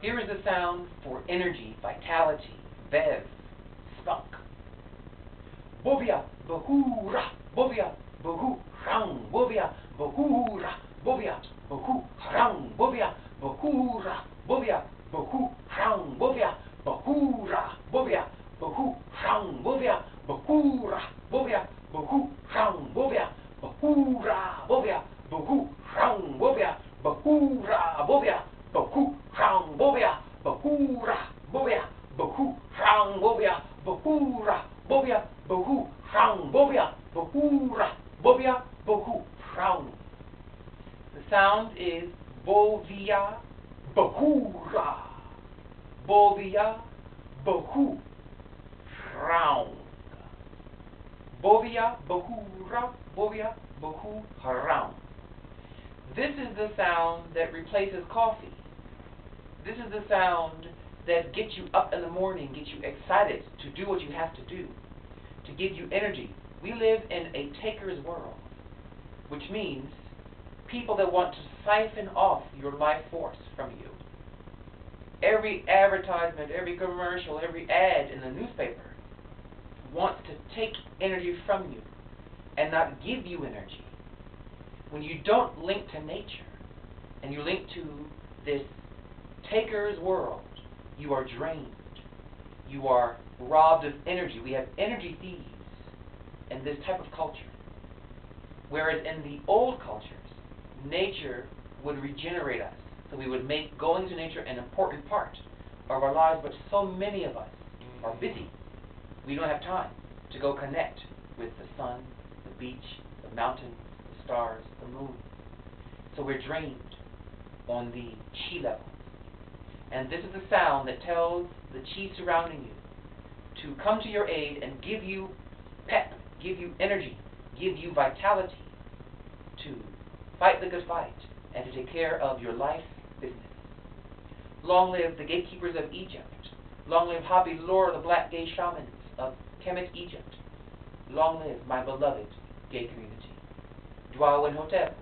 Here is the sound for energy, vitality, bev, spunk. Bovia Bhura Bovia Bhuhraung Bovia Bhura Bovia Bhuhraung Bovia Bhura Bovia Bhuhraung Bovia Bhura Bovia Bhuhraung Bovia Bhura Bovia Bhuhraung Bovia Bhura Bovia Bhuhraung Bovia Bhura Bovia Bhuhraung Bovia Bhura Bovia Bhuhraung Bovia Bhura Bovia Bhuhraung Bovia Bhura Bovia Bhuhraung. The sound is BOVIA BHURA BOVIA BHURAUNG. BOVIA BHURA BOVIA BHURAUNG. This is the sound that replaces coffee. This is the sound that gets you up in the morning, gets you excited to do what you have to do, to give you energy. We live in a taker's world, which means people that want to siphon off your life force from you. Every advertisement, every commercial, every ad in the newspaper wants to take energy from you and not give you energy. When you don't link to nature and you link to this taker's world, you are drained. You are robbed of energy. We have energy thieves in this type of culture. Whereas in the old cultures, nature would regenerate us. So we would make going to nature an important part of our lives, but so many of us are busy. We don't have time to go connect with the sun, the beach, the mountains, the stars, the moon. So we're drained on the chi level. And this is the sound that tells the chi surrounding you to come to your aid and give you pep, give you energy, give you vitality to fight the good fight and to take care of your life business. Long live the gatekeepers of Egypt. Long live Hapi Lor, the black gay shamans of Kemet, Egypt. Long live my beloved gay community. Dwell in Hotep.